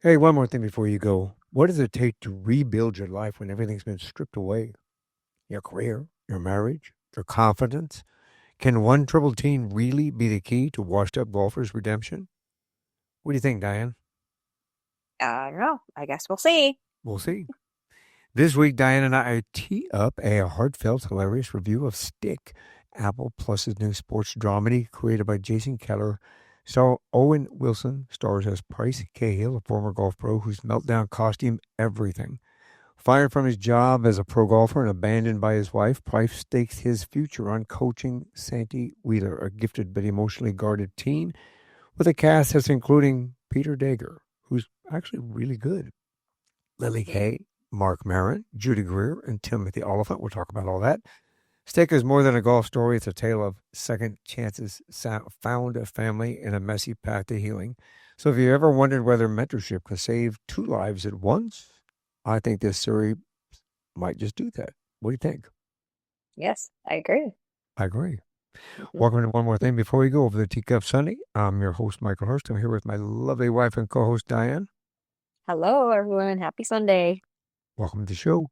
Hey, one more thing before you go. What does it take to rebuild your life when everything's been stripped away? Your career, your marriage, your confidence? Can one triple team really be the key to washed up golfers' redemption? What do you think, Diane? I don't know. I guess we'll see. We'll see. This week, Diane and I tee up a heartfelt, hilarious review of Stick, Apple Plus's new sports dramedy created by Jason Keller. So Owen Wilson stars as Price Cahill, a former golf pro whose meltdown cost him everything. Fired from his job as a pro golfer and abandoned by his wife, Price stakes his future on coaching Santi Wheeler, a gifted but emotionally guarded teen, with a cast that's including Peter Dager, who's actually really good, Lily Mhm. Kay, Mark Maron, Judy Greer, and Timothy Oliphant. We'll talk about all that. Stick is more than a golf story. It's a tale of second chances, found a family, and a messy path to healing. So if you ever wondered whether mentorship can save two lives at once, I think this series might just do that. What do you think? Yes, I agree. I agree. Mhm. Welcome to one more thing before we go over the Teacup Sunday. I'm your host, Michael Hurst. I'm here with my lovely wife and co-host, Diane. Hello, everyone. Happy Sunday. Welcome to the show.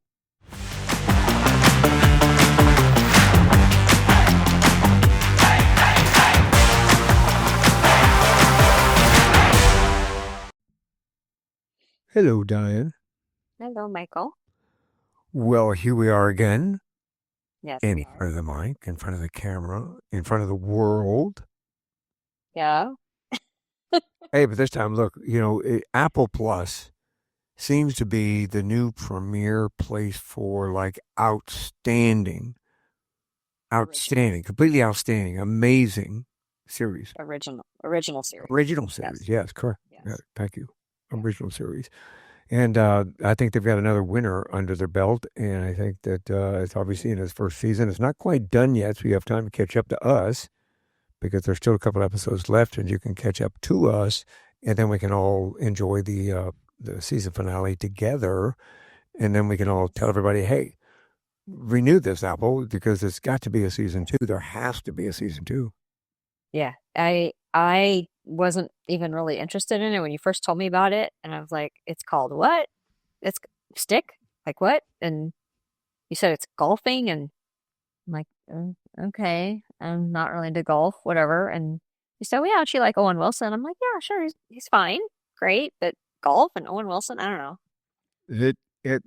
Hello, Diane. Hello, Michael. Well, here we are again Yes, in we are. front of the mic, in front of the camera, in front of the world. Yeah. Hey, but this time, look, Apple Plus seems to be the new premier place for like Original. completely outstanding, amazing series. Original series. Original series, Yes. yes, correct. Yeah, Yes. thank you. Yeah. Original series. And I think they've got another winner under their belt. And I think that it's obviously in its first season. It's not quite done yet, so you have time to catch up to us because there's still a couple episodes left, and you can catch up to us, and then we can all enjoy the season finale together, and then we can all tell everybody, hey, renew this Apple because it's got to be a season two. There has to be a season two. Yeah. I wasn't even really interested in it when you first told me about it, and I was like, it's called what? It's Stick? Like what? And you said it's golfing, and I'm like, okay, I'm not really into golf, whatever. And you said, well, yeah, she like Owen Wilson. I'm like, yeah, sure, he's fine, great, but golf and Owen Wilson, I don't know. It it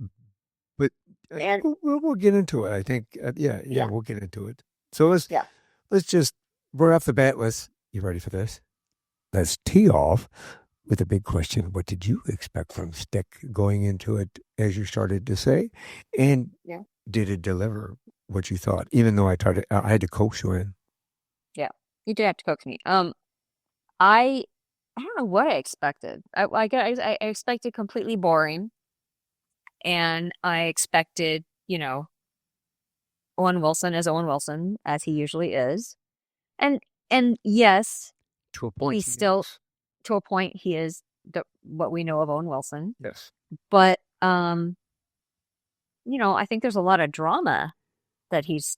but And we'll get into it. I think yeah, yeah, we'll get into it. So yeah, let's just right off the bat. You ready for this? Let's tee off with a big question. What did you expect from Stick going into it, as you started to say? And yeah, did it deliver what you thought? Even though I had to coax you in. yeah. You do have to coax me. I I don't know what I expected. I expected completely boring, and I expected, Owen Wilson as Owen Wilson, as he usually is. And and yes, To a point, he's still to a point he is what we know of Owen Wilson. yes. But I think there's a lot of drama that he's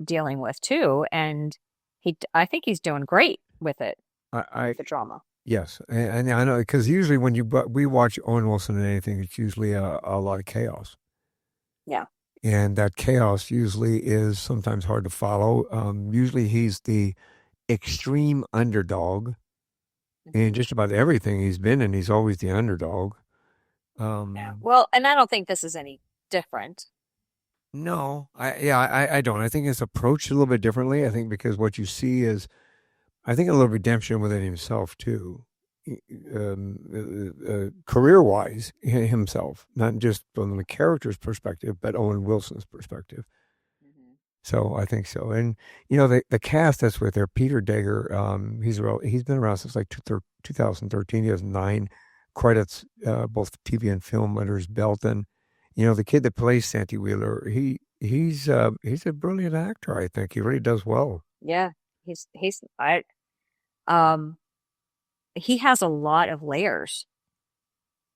dealing with too, and I think he's doing great with it, I with the drama. yes, and I know because usually when we watch Owen Wilson in anything, it's usually a lot of chaos. Yeah. And that chaos usually is sometimes hard to follow. Usually he's the extreme underdog in Hmm. just about everything he's been in. He's always the underdog. Yeah. Um, Well, and I don't think this is any different. no, I don't. I think his approach a little bit differently. I think because what you see is, I think a little redemption within himself too. Career wise, himself, not just from the character's perspective, but Owen Wilson's perspective. Hmm. So I think so. And the cast that's with there, Peter Dager, he's been around since like 2013. He has nine credits, both TV and film under his belt. And the kid that plays Santi Wheeler, he's a brilliant actor. I think he really does well. Yeah. He's I um he has a lot of layers.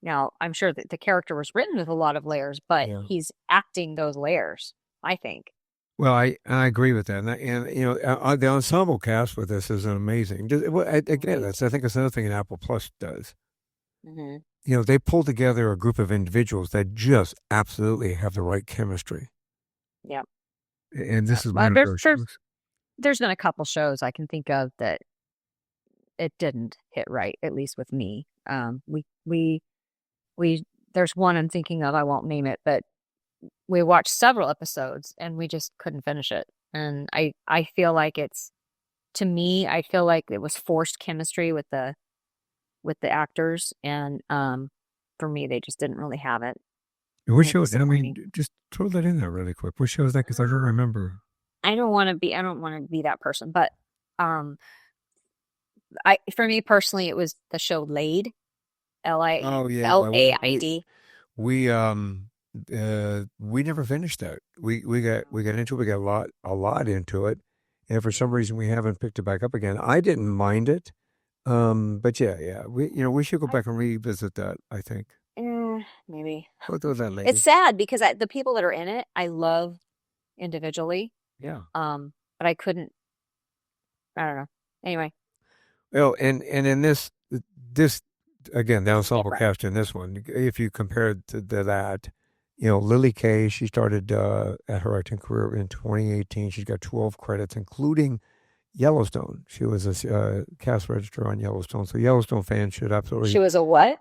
Now, I'm sure that the character was written with a lot of layers, but Yeah. he's acting those layers, I think. Well, I agree with that, and the ensemble cast with this is amazing. Again, Amazing. I think that's another thing that Apple Plus does. Hmm. They pull together a group of individuals that just absolutely have the right chemistry. Yeah. And Yeah. this is But one of those shows. there's been a couple shows I can think of that it didn't hit right, at least with me. We there's one I'm thinking of, I won't name it, but we watched several episodes and we just couldn't finish it. And I feel like it's to me, I feel like it was forced chemistry with the actors, and for me they just didn't really have it. What Kind of show? I mean, disappointing. just throw that in there really quick. What show is that? Because I don't remember. I don't want to be that person, but um I for me personally it was the show Laid, Oh yeah, L well A I D. we we never finished that. We got into it. We got a lot into it, and for some Yeah. reason we haven't picked it back up again. I didn't mind it, but yeah, we should go I back and revisit that. I think maybe. we'll do that It's later. sad because the people that are in it I love individually. Yeah. But I couldn't, I don't know. Anyway, Well, and in this again, the ensemble different. cast in this one, if you compare it to that, Lily Kay, she started at her acting career in 2018. She's got 12 credits, including Yellowstone. She was a cast register on Yellowstone, so Yellowstone fans should She absolutely. was a what?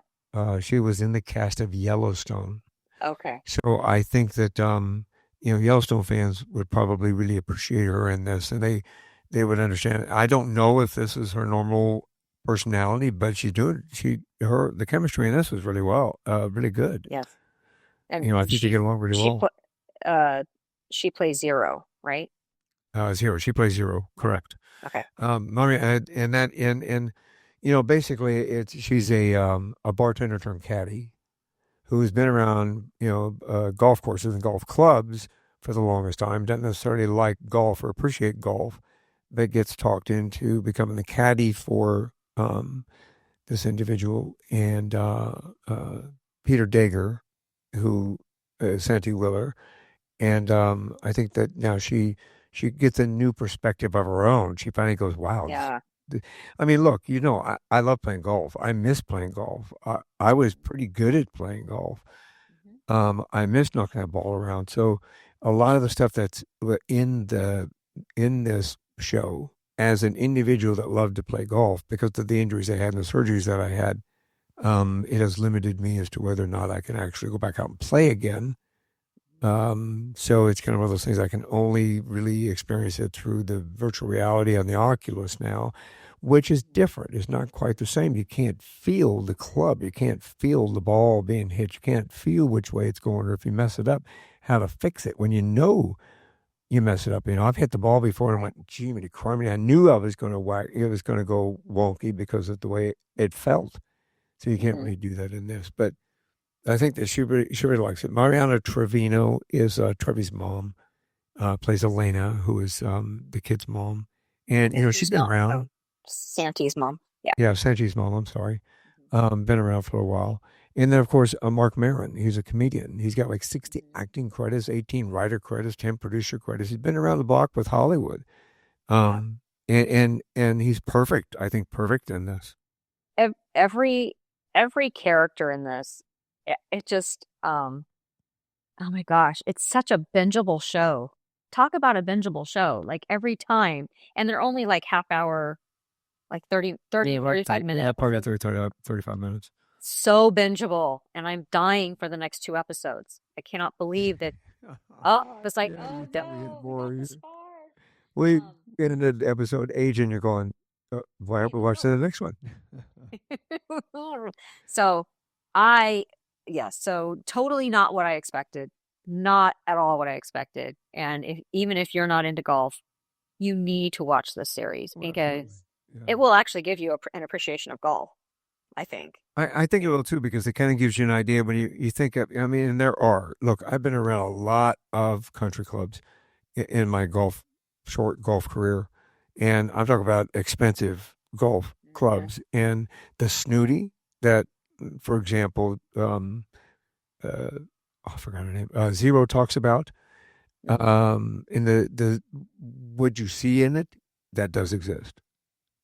She was in the cast of Yellowstone, Okay. so I think that Yellowstone fans would probably really appreciate her in this, and they would understand it. I don't know if this is her normal personality, but she's doing her the chemistry in this was really good. Yes. And I think they get along really she well. put, she plays Zero, right? Zero, she plays Zero, Yeah. correct. Okay. Maria, and that and basically it's she's a bartender turned caddy who's been around, golf courses and golf clubs for the longest time, doesn't necessarily like golf or appreciate golf, but gets talked into becoming the caddy for this individual and Peter Dager, who is Santi Willer. And I think that now she gets a new perspective of her own. She finally goes, "Wow, Yeah. I mean, look, I love playing golf. I miss playing golf. I was pretty good at playing golf. Mhm. I miss knocking that ball around. So a lot of the stuff that's in this show, as an individual that loved to play golf because of the injuries I had and the surgeries that I had, it has limited me as to whether or not I can actually go back out and play again. So it's kind of one of those things I can only really experience it through the virtual reality on the Oculus now, which is different. It's not quite the same. You can't feel the club. You can't feel the ball being hit. You can't feel which way it's going, or if you mess it up, how to fix it when you mess it up. I've hit the ball before and Right. went, gee, crummy. I knew I was going to whack. It was going to go wonky because of the way it felt. So you can't Hmm. really do that in this. But I think that she really likes it. Mariana Trevino is Trevi's mom, plays Elena, who is the kid's mom. And, she's Who's been mom? Oh, around. Santi's mom. Yeah. Yeah, Sanji's mom, I'm sorry. Mhm. Been around for a while. And then, of course, Mark Maron. He's a comedian. He's got like 60 Mhm. acting credits, 18 writer credits, 10 producer credits. He's been around the block with Hollywood. Yeah. And he's perfect. I think perfect in this. Every every character in this, it just oh my gosh, it's such a bingeable show. Talk about a bingeable show. Like every time, and they're only like half hour, like 30 Yeah, right. 35 minute. Yeah, probably about 35 minutes. So bingeable, and I'm dying for the next two episodes. I cannot believe that. Oh, it's like, Yeah, oh you probably get no, we got bored. this far. We Um, get into episode 8 and you're going, why aren't wait, we no. watching the next one? So yeah, so totally not what I expected. Not at all what I expected. And even if you're not into golf, you need to watch this series Oh, absolutely. because Yeah. it will actually give you an appreciation of golf, I think. I think it will too because it kind of gives you an idea when you think of, I mean, and there are, look, I've been around a lot of country clubs in my short golf career. And I'm talking about expensive golf Hmm. clubs and the snooty that, for example, uh, oh, I forgot her name, Zero talks about. Hmm. In the would you see in it that does exist.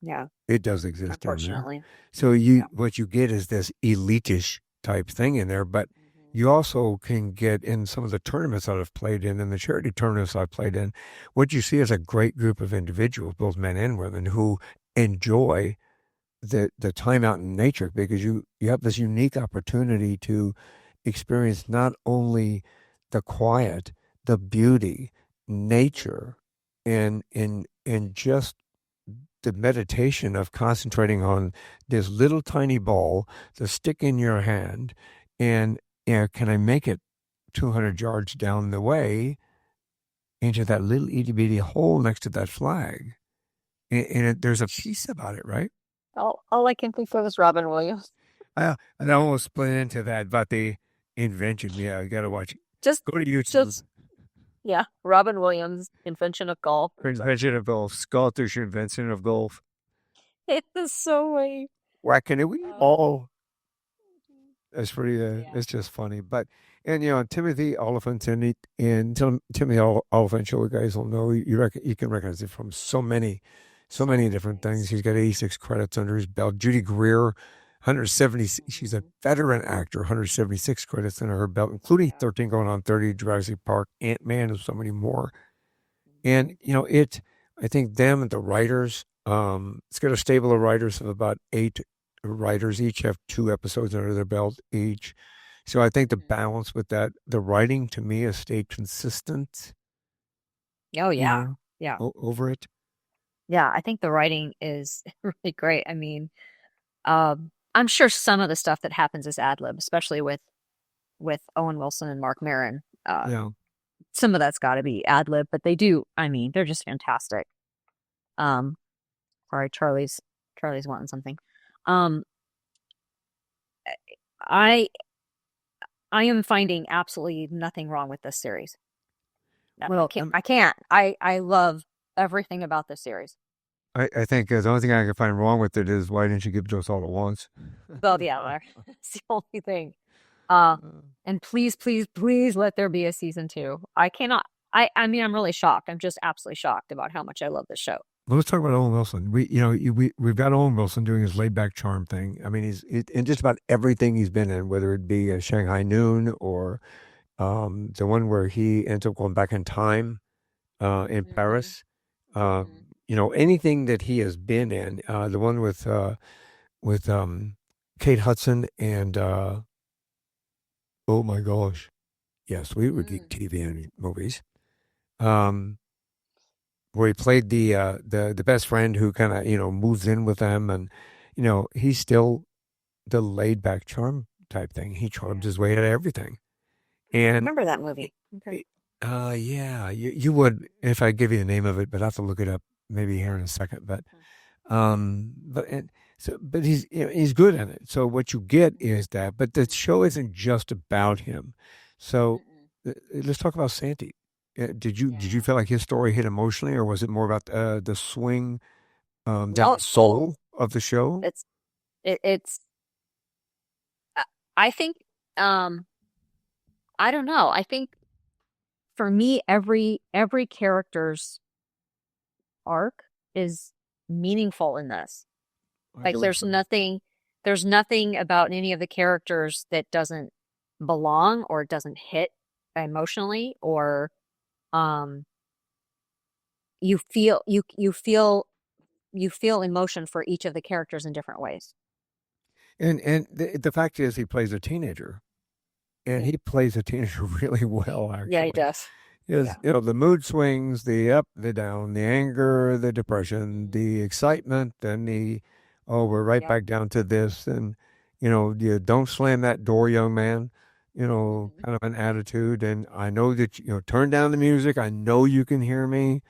Yeah, It does exist in there. unfortunately. So Yeah. what you get is this elitish type thing in there, but Hmm. you also can get in some of the tournaments that I've played in and the charity tournaments I've played in. What you see is a great group of individuals, both men and women, who enjoy the time out in nature because you have this unique opportunity to experience not only the quiet, the beauty, nature, and just the meditation of concentrating on this little tiny ball, the stick in your hand, and can I make it 200 yards down the way into that little itty bitty hole next to that flag? There's a piece about it, right? All I can think of is Robin Williams. And I almost split into that about the invention. Yeah, I got to watch it. Just, Go to YouTube. just yeah, Robin Williams' invention of golf. Invention of golf. Scottish invention of golf. It is so way. Whacking it. We Uh, all It's pretty. yeah. It's just funny, but and Timothy Oliphant and Timothy Oliphant, you guys will know you can recognize it from so many So different things. nice. He's got 86 credits under his belt. Judy Greer, 170. She's a Hmm. veteran actor, 176 credits under her belt, including Yeah. 13 going on 30, Jurassic Park, Ant-Man, and so many more. And Hmm. I think them and the writers, it's got a stable of writers of about 8 writers each have 2 episodes under their belt each. So I think the Hmm. balance with that, the writing to me has stayed consistent, Oh you yeah, know, yeah, over it. yeah. I think the writing is really great. I mean, I'm sure some of the stuff that happens is ad lib, especially with Owen Wilson and Mark Maron. Yeah. Some of that's got to be ad lib, but they do. I mean, they're just fantastic. Um, sorry, Charlie's wanting something. Um, I I am finding absolutely nothing wrong with this series. I Well, can't. I can't. I love everything about this series. I think the only thing I can find wrong with it is why didn't you give it to us all at once? Well, yeah, it's the only thing. Uh, and please, please, please let there be a season two. I cannot. I mean, I'm really shocked. I'm just absolutely shocked about how much I love this show. Well, let's talk about Owen Wilson. We've got Owen Wilson doing his laid back charm thing. I mean, in just about everything he's been in, whether it be Shanghai Noon or the one where he ends up going back in time in Hmm. Paris. Hmm. Anything that he has been in, the one with Kate Hudson and oh my gosh, yes, we were geek Mm. TV and movies. Um, where he played the best friend who kind of moves in with them, and he's still the laid back charm type thing. He charms Yeah. his way out of everything, I don't and remember that movie. Okay. yeah, you would if I give you the name of it, but I have to look it up maybe here in a second. But he's he's good in it. So what you get is that, but the show isn't just about him. So Mm-mm. let's talk about Santi. Did you Yeah. feel like his story hit emotionally, or was it more about the swing down Oh, the soul of the show? it's it's. I I think. Um, I don't know. I think for me, every character's arc is meaningful in this. I Like believe so. there's nothing about any of the characters that doesn't belong or doesn't hit emotionally or um you feel you feel emotion for each of the characters in different ways. And the fact is, he plays a teenager, and Yeah. he plays a teenager really well, Yeah, he actually. does. Is Yeah. the mood swings, the up, the down, the anger, the depression, Hmm. the excitement, and the oh, we're right Yep. back down to this, and you don't slam that door, young man. Hmm. Kind of an attitude, and I know that turn down the music. I know you can hear me,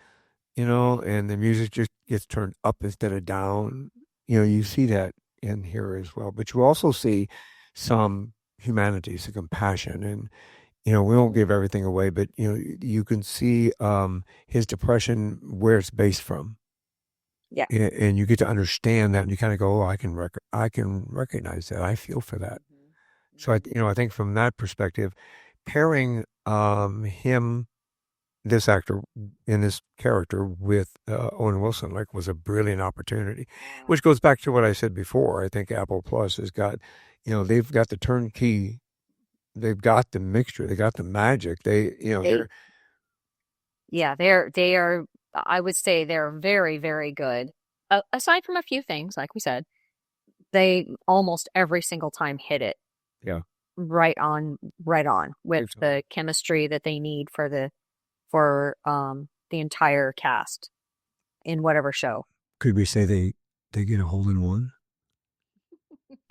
Right. and the music just gets turned up instead of down. You see that in here as well, but you also see some humanity, some compassion, and we won't give Hmm. everything away, but you can see his depression where it's based from, Yeah. and you get to understand that, and you kind of go, "Oh, I can recognize that. I feel for that." Hmm. So Hmm. I think from that perspective, pairing him. this actor in this character with Owen Wilson like was a brilliant opportunity, which goes back to what I said before. I think Apple Plus has got, they've got the turnkey, they've got the mixture, they got the magic. They, They, yeah, they are. I would say they're very, very good. Aside from a few things, like we said, they almost every single time hit it yeah, right on with think so. the chemistry that they need for the entire cast in whatever show. Could we say they get a hole in one?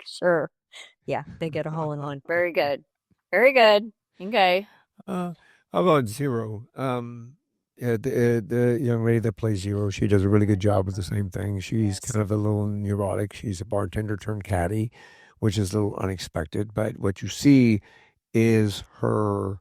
Sure. Yeah, they get a hole in one. Very good. Very good. Okay. Uh, how about Zero? Yeah, the young lady that plays Zero, she does a really good job with the same thing. She's Yes. kind of a little neurotic. She's a bartender turned caddy, which is a little unexpected. But what you see is her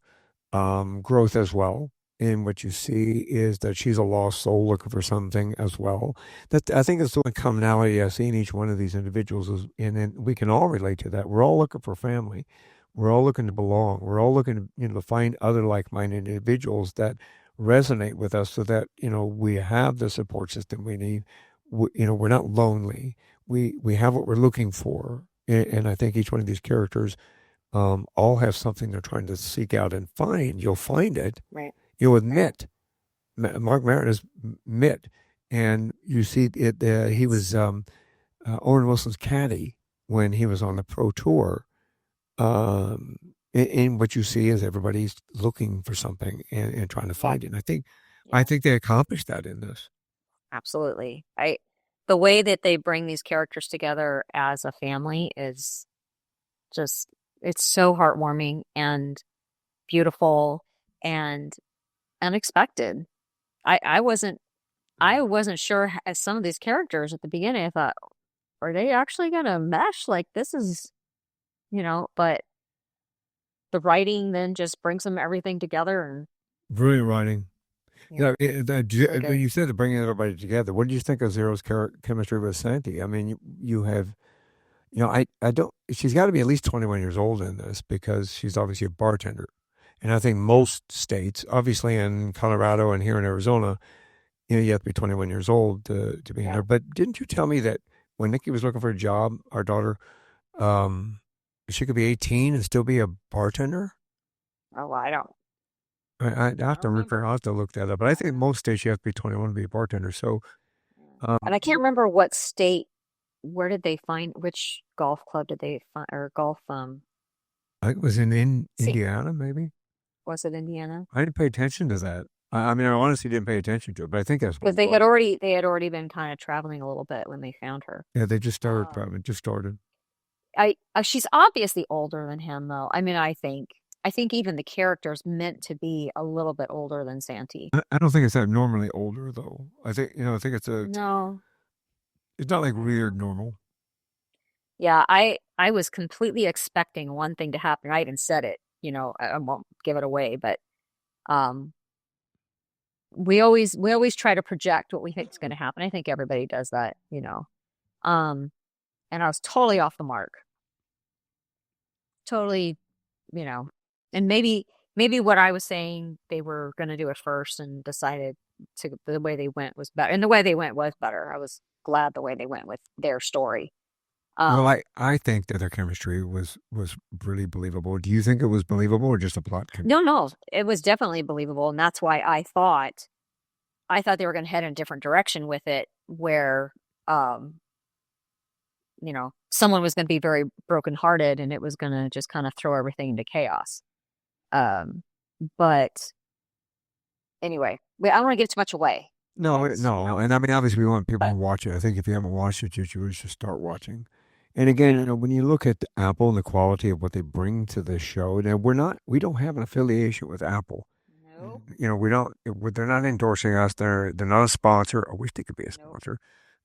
growth as well. And what you see is that she's a lost soul looking for something as well. That I think that's the one commonality I see in each one of these individuals is, and then we can all relate to that. We're all looking for family. We're all looking to belong. We're all looking to, to find other like-minded individuals that resonate with us, so that we have the support system we need. We're not lonely. We have what we're looking for, and I think each one of these characters all have something they're trying to seek out and find. You'll find it. Right. You'll admit. Mark Maron is Mitt, and you see it. He was Owen Wilson's caddy when he was on the pro tour. And what you see is everybody's looking for something and trying to Yeah. find it. And I Yeah. think they accomplished that in this. Absolutely. The way that they bring these characters together as a family is just it's so heartwarming and beautiful and unexpected. I wasn't sure as some of these characters at the beginning. I thought, are they actually gonna mesh? Like this is, but the writing then just brings them everything together and Brilliant writing. yeah, Yeah, really when good. you said to bringing everybody together, what do you think of Zero's chemistry with Santi? I mean, you have, I don't, she's got to be at least 21 years old in this because she's obviously a bartender. And I think most states, obviously in Colorado and here in Arizona, you have to be 21 years old to be in Yeah. there. But didn't you tell me that when Nikki was looking for a job, our daughter, um, she could be 18 and still be a bartender? Oh, I don't I I have don't to remember. I'll have to look that up. But I think most states you have to be 21 to be a bartender. So, And I can't um, remember what state. Where did they find which golf club did they find or golf I think it was in see Indiana, maybe. was it Indiana? I didn't pay attention to that. I mean, I honestly didn't pay attention to it, but I think that's what Because it was. they had already been kind of traveling a little bit when they found her. Yeah, they just started, Um, probably just started. she's obviously older than him though. I mean, I think even the character's meant to be a little bit older than Santi. I don't think it's that normally older though. I think No. it's not like Mm. weird normal. Yeah, I was completely expecting one thing to happen. I even said it, I won't give it away, but um we always try to project what we think is going to happen. I think everybody does that. Um and I was totally off the mark. Totally, you know. And maybe what I was saying they were going to do it first and decided to the way they went was better. And the way they went was better. I was glad the way they went with their story. Well, Um I think that their chemistry was really believable. Do you think it was believable or just a plot no, contrivance? no, it was definitely believable and that's why I thought they were going to head in a different direction with it where um someone was going to be very brokenhearted and it was going to just kind of throw everything into chaos. Um, but anyway, I don't want to give too much away No, because, no, and I mean obviously we want people to but watch it. I think if you haven't watched it, you should start watching. And again, when you look at Apple and the quality of what they bring to the show, now we don't have an affiliation with Apple. nope, We don't. They're not endorsing us. They're not a sponsor. I wish they could be a nope. sponsor.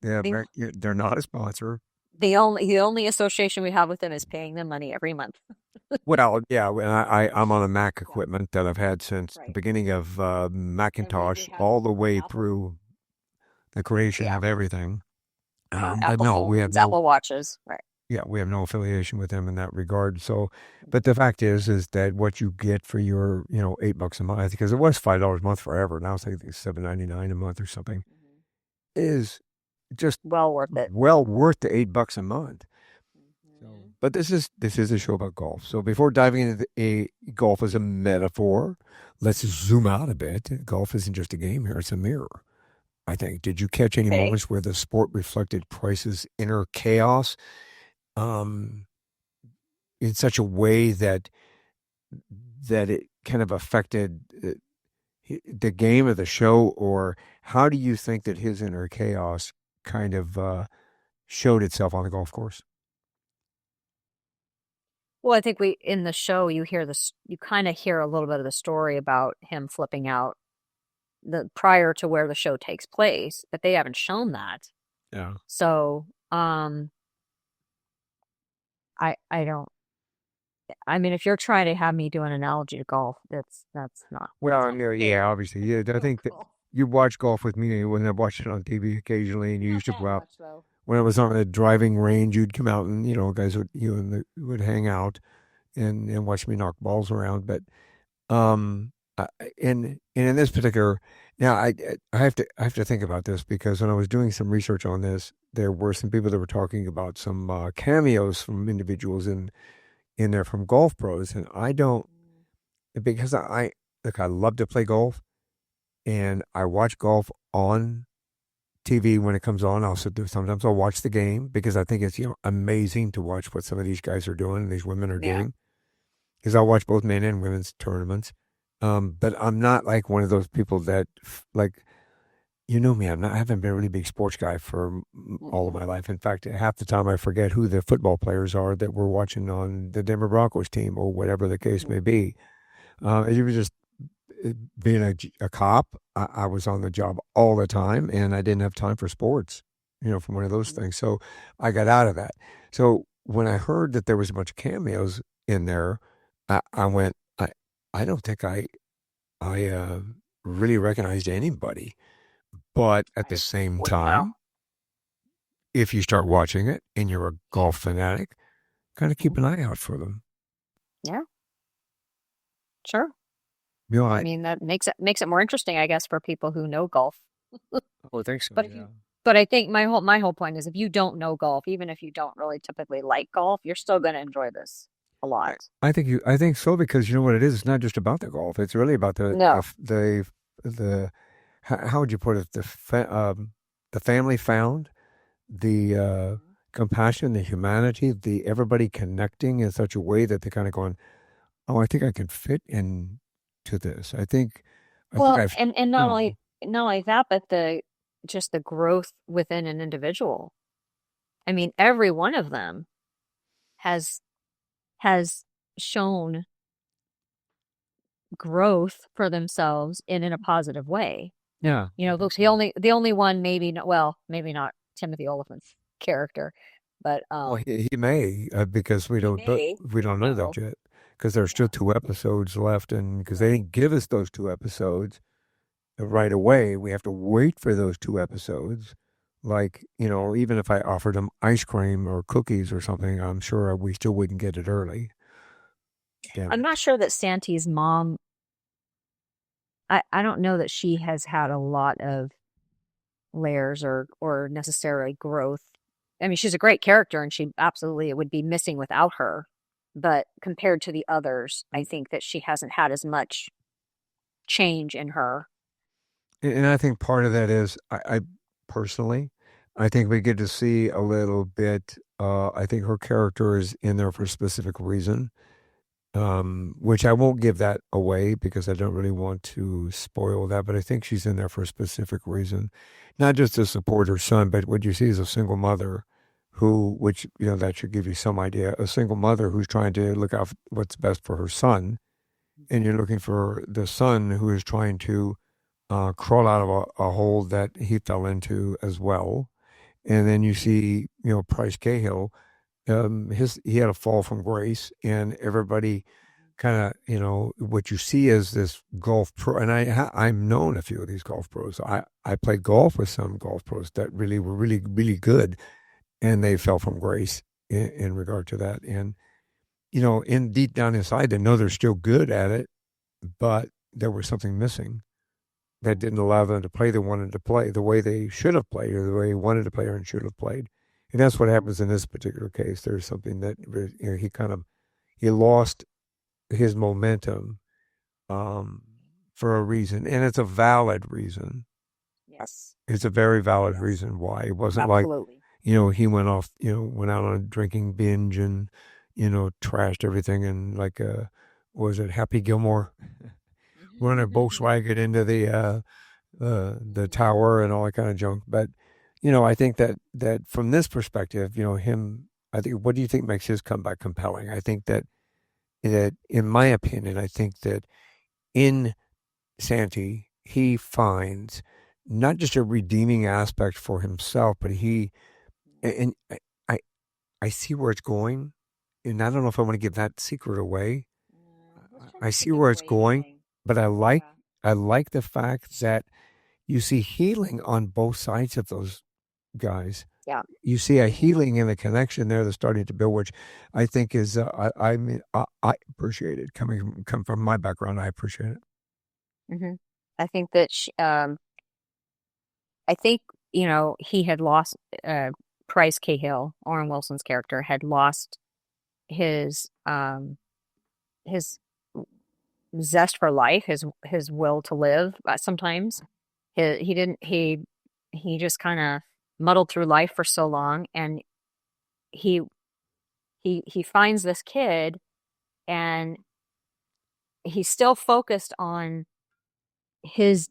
The They're not a sponsor. the only association we have with them is paying them money every month. Well, yeah, I'm on a Mac Yeah, equipment that I've had since the right. beginning of And we Macintosh, have all the way Apple. through the creation Yeah, of everything. But Apple no, we have phones, no. Apple watches. Right. Yeah, we have no affiliation with them in that regard. So, but the fact is that what you get for your, $8 a month, because it was $5 a month forever. Now it's like $7.99 a month or something, Mhm. is just Well worth it. well worth the $8 a month. So, Mhm. but this is a show about golf. So before diving into a golf as a metaphor, let's zoom out a bit. Golf isn't just a game here; it's a mirror. I think. Did you catch any Okay. moments where the sport reflected Price's inner chaos um, in such a way that it kind of affected the game of the show, or how do you think that his inner chaos kind of showed itself on the golf course? Well, I think we in the show you hear this, you kind of hear a little bit of the story about him flipping out the prior to where the show takes place, but they haven't shown that. Yeah. So, I don't. I mean, if you're trying to have me do an analogy to golf, that's Well, not yeah, fair. yeah, obviously, yeah. I No think that golf. you watch golf with me when I watched it on TV occasionally, and you Not used to that go out much though. when I was on the driving range. You'd come out, and guys would hang out and watch me knock balls around. But um, and in this particular, now I have to think about this because when I was doing some research on this, there were some people that were talking about some cameos from individuals in there from golf pros, and I don't because I look, I love to play golf and I watch golf on TV when it comes on. I'll sit there. Sometimes I'll watch the game because I think it's amazing to watch what some of these guys are doing and these women are Yeah. doing. Because I'll watch both men and women's tournaments. But I'm not like one of those people that like me. I haven't been a really big sports guy for all of Mm-mm. my life. In fact, half the time I forget who the football players are that we're watching on the Denver Broncos team or whatever the case may be. It was just being a cop, I was on the job all the time and I didn't have time for sports, from one of those Mhm. things. So I got out of that. So when I heard that there was a bunch of cameos in there, I went, I don't think I really recognized anybody. But at the I same wouldn't know. time, if you start watching it and you're a golf fanatic, kind of keep Mhm. an eye out for them. Yeah, sure. You know, I mean, that makes it more interesting, I guess, for people who know golf. I think so. But if Yeah. you, but I think my whole point is if you don't know golf, even if you don't really typically like golf, you're still going to enjoy this a I, lot. I think so because you know what it is. It's not just about the golf. It's really about No. the how would you put it? The family found the compassion, the humanity, the everybody connecting in such a way that they're kind of going, oh, I think I can fit into this. I think Well, I've and you not only know not only that, but the just the growth within an individual. I mean, every one of them has has shown growth for themselves in a positive way. yeah, You I know, think look, so. the only one maybe not, well, maybe not Timothy Oliphant's character, but Well, he may because he may, we we don't don't know that know. yet because there's still Yeah, 2 episodes left, and because they right. didn't give us those 2 episodes right away, we have to wait for those 2 episodes. Like even if I offered them ice cream or cookies or something, I'm sure we still wouldn't get it early. Damn I'm not it! sure that Santi's mom, I don't know that she has had a lot of layers or necessarily growth. I mean, she's a great character and she absolutely it would be missing without her. But compared to the others, I think that she hasn't had as much change in her. And I think part of that is I personally, I think we get to see a little bit. I think her character is in there for a specific reason, which I won't give that away because I don't really want to spoil that. But I think she's in there for a specific reason, not just to support her son, but what you see is a single mother which that should give you some idea, a single mother who's trying to look out what's best for her son, and you're looking for the son who is trying to crawl out of a hole that he fell into as well. And then you see, Price Cahill, he had a fall from grace, and everybody kind of, what you see is this golf pro, and I've known a few of these golf pros. I played golf with some golf pros that really were really really good, and they fell from grace. in regard to that. And, in deep down inside, they know they're still good at it, but there was something missing that didn't allow them to play they wanted to play the way they should have played or the way they wanted to play and should have played. And that's what happens in this particular case. There's something that he lost his momentum um, for a reason, and it's a valid reason. Yes. It's a very valid reason why. It wasn't like, Absolutely. he went off, went out on a drinking binge and, trashed everything and like, was it Happy Gilmore running a Volkswagen into the tower and all that kind of junk. But, I think that from this perspective, I think, what do you think makes his comeback compelling? I think that in my opinion, I think that in Santee, he finds not just a redeeming aspect for himself, but and I, I see where it's going, and I don't know if I want to give that secret away. Let's try I not to see give where it's away going, anything. but Yeah. I like the fact that you see healing on both sides of those guys. Yeah. You see a healing and a connection there that's starting to build, which I think is I mean I appreciate it come from my background. I appreciate it. hmm I think that I think, he had lost, Price Cahill, Owen Wilson's character, had lost his, his zest for life, his will to live. Sometimes he didn't, he just kind of muddled through life for so long, and he, he finds this kid, and he's still focused on his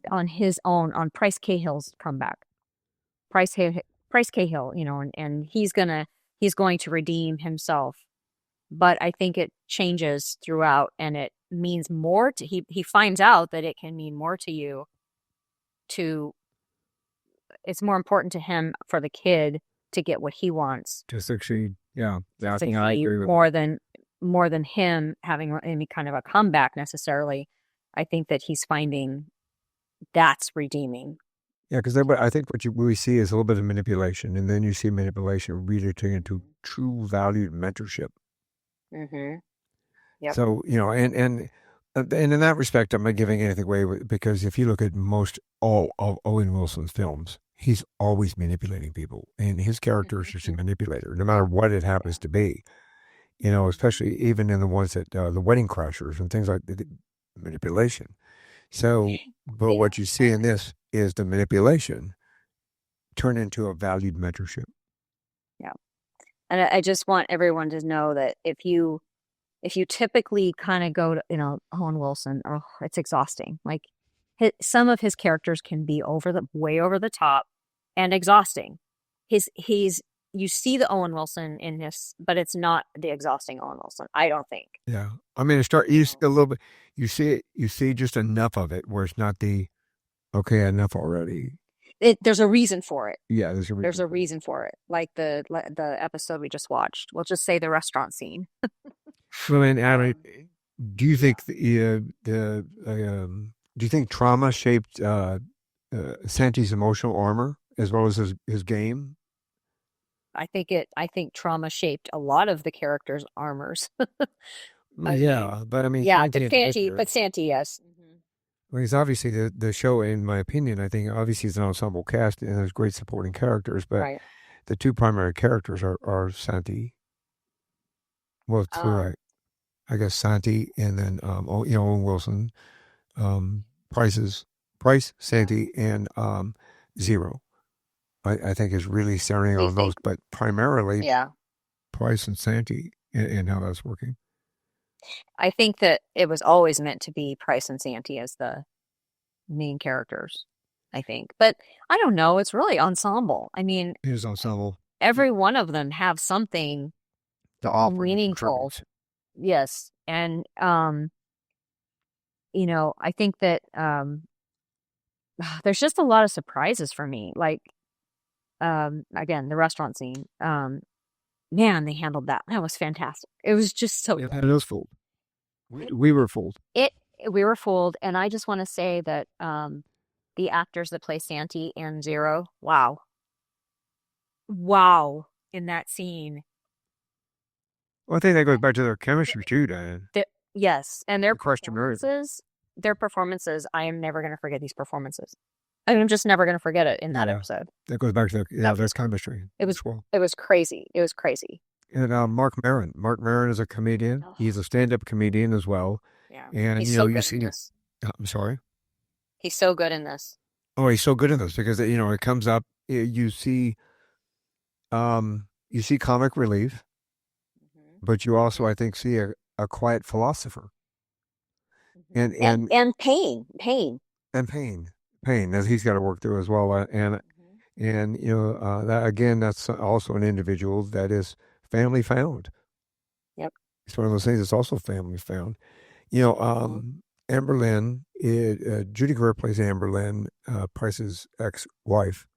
own, on Price Cahill's comeback. Price Price Cahill, and he's going to redeem himself. But I think it changes throughout, and it means more to he finds out that it can mean more to you to it's more important to him for the kid to get what he wants To succeed. Yeah. to I think I succeed agree with more than him having any kind of a comeback necessarily. I think that he's finding that's redeeming. Yeah, because I think what we see is a little bit of manipulation, and then you see manipulation really turn into true valued mentorship. Mm-hmm. Yep. So, and in that respect, I'm not giving anything away because if you look at most all of Owen Wilson's films, he's always manipulating people, and his character is just a manipulator, no matter what it happens to be. Especially even in the ones that the Wedding Crashers and things like that, manipulation. So, but Yeah. what you see in this is the manipulation turn into a valued mentorship. Yeah. And I just want everyone to know that if you typically kind of go to, Owen Wilson, oh, it's exhausting. Like some of his characters can be way over the top and exhausting. He's you see the Owen Wilson in this, but it's not the exhausting Owen Wilson, I don't think. Yeah, I mean, you see a little bit. You see it. You see just enough of it where it's not the okay enough already. There's a reason for it. Yeah, there's a reason. There's a reason for it. Like the episode we just watched. We'll just say the restaurant scene. I mean, Adam, do you think do you think trauma shaped Santi's emotional armor as well as his game? I think trauma shaped a lot of the characters' armors. Yeah, but I mean, Yeah, Santi but in Santi, particular. but Santi, yes. Well, he's obviously the show, in my opinion. I think obviously it's an ensemble cast and there's great supporting characters, but Right. the two primary characters are Santi. Well, Um, I guess Santi and then Owen Wilson, Price, yeah. Santi, and Zero. I think is really centering What do you on those, think? but primarily Yeah. Price and Santi and how that's working. I think that it was always meant to be Price and Santi as the main characters, I think. But I don't know, it's really ensemble. I mean, His ensemble every one of them have something to offer and meaningful. contribute. Yes. And I think that there's just a lot of surprises for me. Like again, the restaurant scene. Man, they handled that. That was fantastic. It was just so Yeah, good. it was fooled. We were fooled. It we were fooled, and I just want to say that the actors that play Santi and Zero, wow, wow, in that scene, Well, I think that goes back to their chemistry too, Diane. Yes, and their The question mark. performances, I am never going to forget these performances. I'm just never going to forget it in that Yeah, episode. that goes back to That their was chemistry it was as well. it was crazy. It was crazy. And Mark Maron. Mark Maron is a comedian. Oh, He's a stand-up comedian as well. yeah, And he's so you good in see, this. I'm sorry. He's so good in this. Oh, he's so good in this because it comes up. You see comic relief, Hmm. but you also, I think, see a quiet philosopher Hmm. and and And pain. and pain that he's got to work through as well. Hmm. That again, that's also an individual that is family found. Yep. It's one of those things that's also family found. Hmm. Amber Lynn, Judy Greer plays Amber Lynn, Price's ex-wife.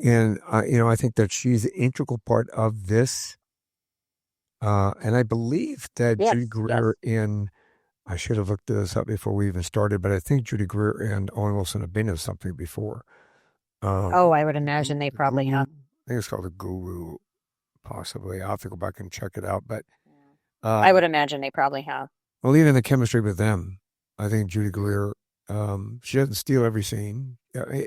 And, I think that she's an integral part of this. And I believe that Judy Yes. Greer Yes. I should have looked this up before we even started, but I think Judy Greer and Owen Wilson have been in something before. Oh, I would The imagine they The probably Guru, have. I think it's called The Guru, possibly. I'll have to go back and check it out. But, Yeah. uh, I would imagine they probably have. well, even the chemistry with them, I think Judy Hmm. Greer, she doesn't steal every scene.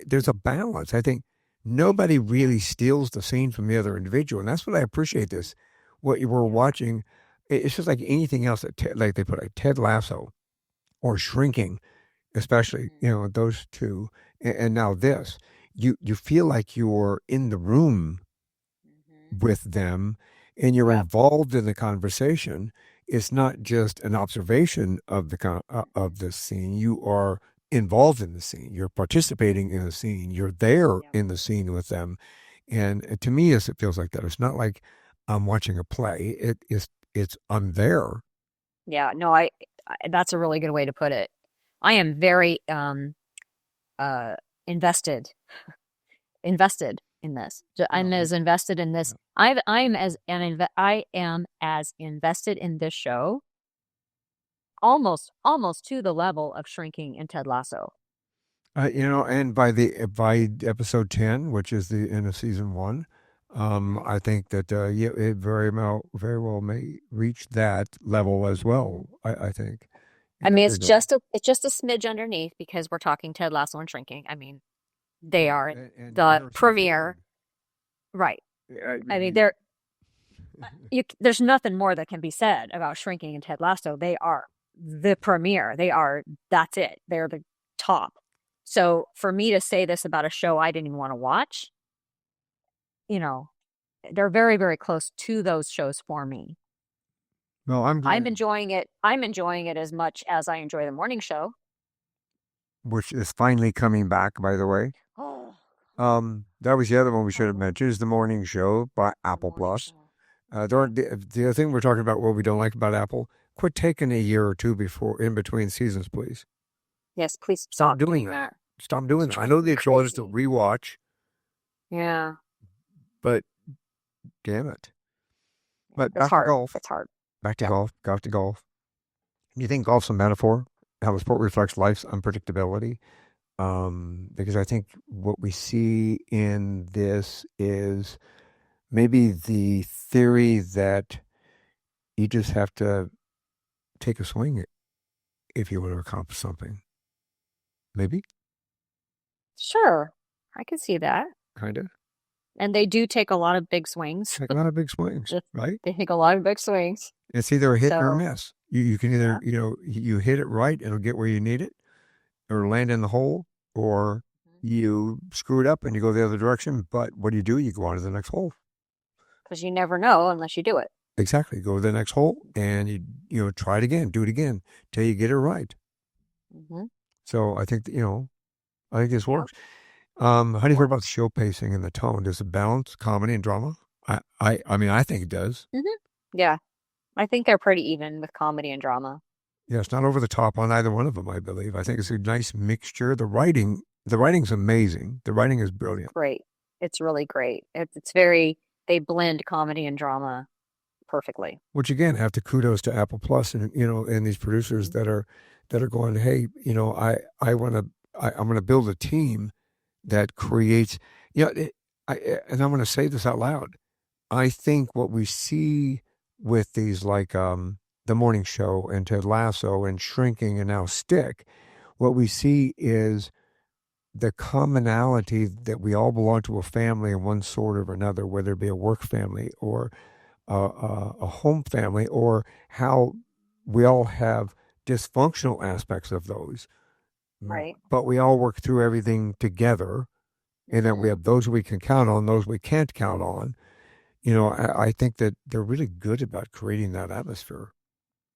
There's a balance. I think nobody Yeah. really steals the scene from the other individual, and that's what I appreciate. Hmm. This, what you were Yeah. watching, it's just like anything else like they put like Ted Lasso or Shrinking, especially Hmm. those two, and now this. You feel like you're in the room Hmm. with them and you're Yep. involved in the conversation. It's not just an observation of Hmm. of the scene. You are involved in the scene. You're participating in the scene. You're there Yep. in the scene with them. And to me, it feels like that. It's not like I'm watching a play. It's I'm there. Yeah. No, that's a really good way to put it. I am very uh invested invested in this. I'm No, as invested in this. I am as invested in this show almost to the level of Shrinking and Ted Lasso. and by episode 10, which is the end of season one, Hmm. I think that yeah, it very well may reach that level as Hmm. well. I think in I that mean, regard. it's just a smidge underneath because we're talking Ted Lasso and Shrinking. I mean, they Well, are and the Harrison premiere, Ford. right? Yeah, I mean, there's nothing more that can be said about Shrinking and Ted Lasso. They are the premiere. That's it. They're the top. So for me to say this about a show I didn't even want to watch, you know, they're very, very close to those shows for me. well, I'm I'm glad, enjoying it. I'm enjoying it as much as I enjoy the morning show. which is finally coming back, by the way. Oh, That was the other one we should have oh, mentioned is the morning show by the Apple morning Plus. show. Yeah. The other thing we're talking about, what we don't like about Apple, quit taking a year or two before in between seasons, please. Yes, please Stop stop doing doing that. that. Stop It's doing that. I know driving me that you want us to crazy. rewatch, Yeah. but damn it. Yeah. But It's back to hard. golf. It's hard. Back to Yep. golf. Back to golf. Do you think golf's a metaphor? How the sport reflects life's unpredictability? Because I think what we see in this is maybe the theory that you just have to take a swing if you want to accomplish something. Maybe, Sure. I can see that. kind of. And they do take a lot of big swings. Take a lot of big swings, Just- right? They take a lot of big swings. It's either a hit or a So, miss. You can either, yeah. you hit it right, it'll get where you need it, or land in the hole, or you screw it up and you go the other direction. But what do? You go on to the next hole. Because you never know unless you do it. Exactly. Go to the next hole and you try it again, do it again till you get it right. Hmm. So I think, I think this Yep. works. How do you feel about the Works. show pacing and the tone? Does it balance comedy and drama? I mean, I think it does. Hmm. Yeah. I think they're pretty even with comedy and drama. Yeah, it's not over the top on either one of them, I believe. I think it's a nice mixture. The writing's amazing. The writing is It's brilliant. great. It's really great. It's very, they blend comedy and drama perfectly. Which again, have to kudos to Apple Plus and and these producers Hmm. that are going, hey, I want to I'm going to build a team that creates, you know, it, and I'm going to say this out loud. I think what we see with these like the morning show and Ted Lasso and Shrinking and now Stick, what we see is the commonality that we all belong to a family in one sort or another, whether it be a work family or a home family, or how we all have dysfunctional aspects of those. Right. But we all work through everything together, and then we Hmm. have those we can count on, those we can't count on. I think that they're really good about creating that atmosphere.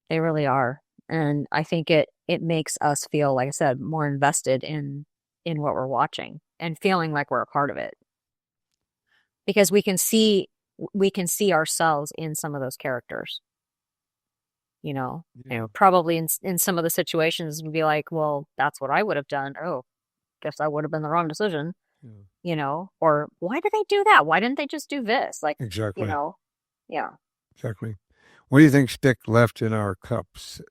They really are. And I think it makes us feel, like I said, more invested in what we're watching and feeling like we're a part of it. Because we can see ourselves in some of those characters, Yeah. probably in some of the situations we'd be like, well, that's what I would have done. Oh, guess I would have been the wrong decision, Yeah. or why did they do that? Why didn't they just do this? Like, you Exactly. know, yeah. Exactly. What do you think stick left in our cups?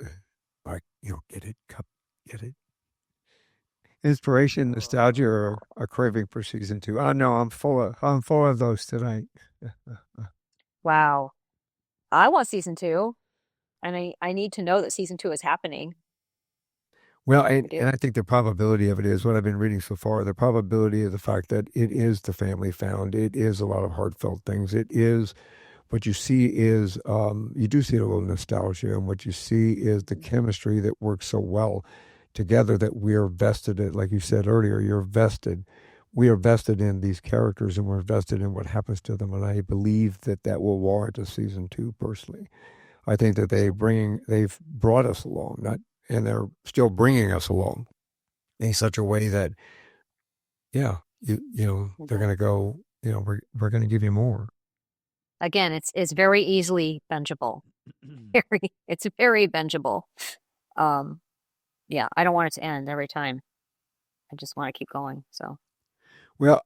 Like, get it, cup, get it. Inspiration, nostalgia, or a craving for season two? I know I'm full of those tonight. Wow. I want season two, and I need to know that season two is happening. Well, I and do. I think the probability of it is what I've been reading so far. The probability of the fact that it is the family found, it is a lot of heartfelt things. It is what you see is you do see a little nostalgia, and what you see is the chemistry that works so well together that we are vested in. Like you said earlier, you're vested. We are vested in these characters, and we're vested in what happens to them. And I believe that that will warrant a season two. Personally, I think that So, they've brought us along, not and they're still bringing us along in such a way that yeah, they're mhm. going to go. We're going to give you more. Again, it's very easily bingeable. It's very bingeable. Um, yeah, I don't want it to end every time. I just want to keep going. So Well,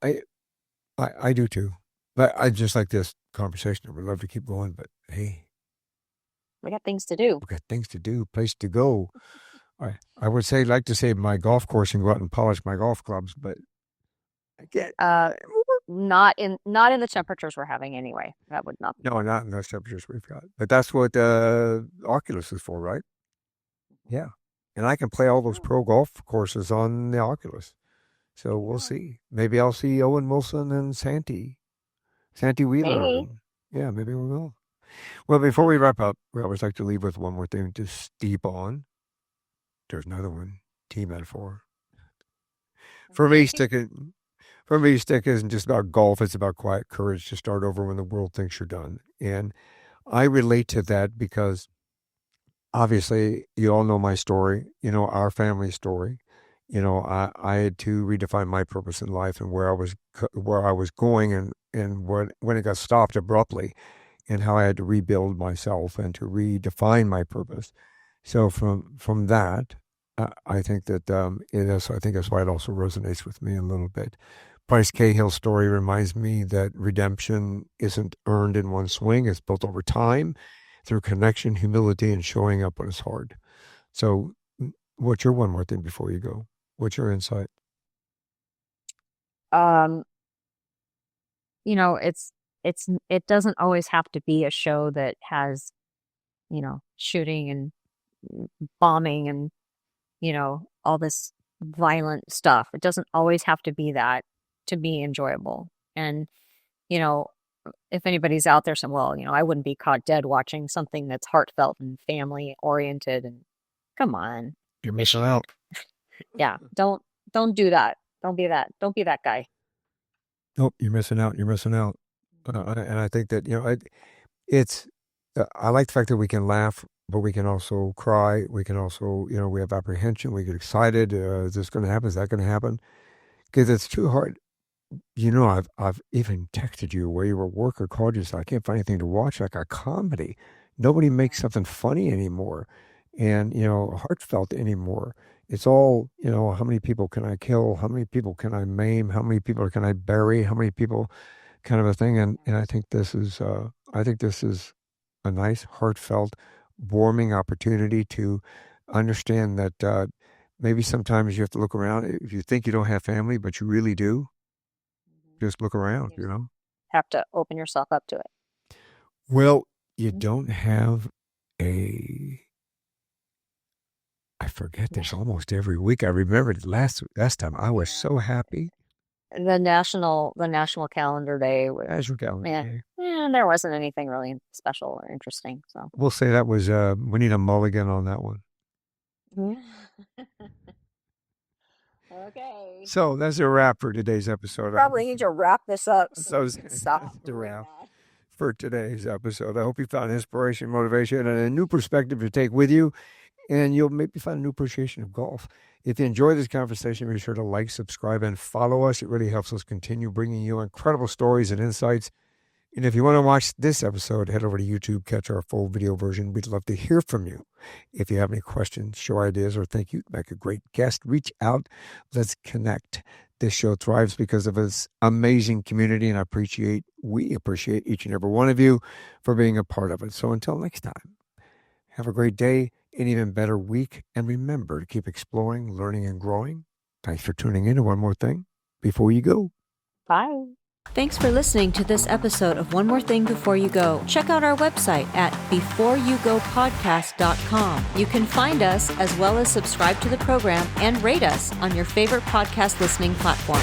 I do too. But I just like this conversation. I would love to keep going, but hey, we got things to do. we got things to do, place to go. I would like to say my golf course and go out and polish my golf clubs, but I can't. Uh, not in the temperatures we're having anyway. That would not. No, not in those temperatures we've got. But that's what Oculus is for, right? Yeah. And I can play all those Yeah, pro golf courses on the Oculus. So we'll yeah. see. Maybe I'll see Owen Wilson and Santi Wheeler. Maybe, And yeah, maybe we will. Well, before maybe. we wrap up, we always like to leave with one more thing to steep on. There's another one. T metaphor. For me, Okay. stick it. For me, stick isn't just about golf. It's about quiet courage to start over when the world thinks you're done. And I relate to that because obviously you all know my story. You know our family story. I had to redefine my purpose in life and where I was going and when it got stopped abruptly and how I had to rebuild myself and to redefine my purpose. So from that, I think that it is. I think that's why it also resonates with me a little bit. Bryce Cahill's story reminds me that redemption isn't earned in one swing; it's built over time through connection, humility, and showing up when it's hard. So, what's your one more thing before you go? What's your insight? Um, it doesn't always have to be a show that has, shooting and bombing and, all this violent stuff. It doesn't always have to be that to be enjoyable. And, you know, if anybody's out there saying, well, I wouldn't be caught dead watching something that's heartfelt and family oriented and come on. You're missing out. Yeah, don't do that. Don't be that guy. Nope, you're missing out. You're missing out. And I think that it's. I like the fact that we can laugh, but we can also cry. We can also, we have apprehension. We get excited. Is this going to happen? Is that going to happen? Because it's too hard. I've even texted you where you were at work or called you. So I can't find anything to watch like a comedy. Nobody makes something funny anymore, and heartfelt anymore. It's all how many people can I kill? How many people can I maim? How many people can I bury? How many people? Kind of a thing. And I think this is a nice, heartfelt, warming opportunity to understand that maybe sometimes you have to look around. If you think you don't have family, but you really do, Mhm. just look around, You just have to open yourself up to it. Well, you don't have I forget this almost every week. I remember last time I was so happy. The National Calendar Day. National Calendar Day. Yeah, there wasn't anything really special or interesting. So we'll say that was we need a mulligan on that one. Okay. So that's a wrap for today's episode. Probably need to wrap this up. So Stop. The wrap for today's episode. I hope you found inspiration, motivation, and a new perspective to take with you, and you'll maybe find a new appreciation of golf. If you enjoy this conversation, be sure to like, subscribe, and follow us. It really helps us continue bringing you incredible stories and insights. And if you want to watch this episode, head over to YouTube, catch our full video version. We'd love to hear from you. If you have any questions, show ideas, or think you'd make a great guest, reach out. Let's connect. This show thrives because of its amazing community, and we appreciate each and every one of you for being a part of it. So until next time, have a great day, an even better week, and remember to keep exploring, learning, and growing. Thanks for tuning in. And one more thing before you go. Bye. Thanks for listening to this episode of One More Thing Before You Go. Check out our website at beforeyougopodcast.com. You can find us as well as subscribe to the program and rate us on your favorite podcast listening platform.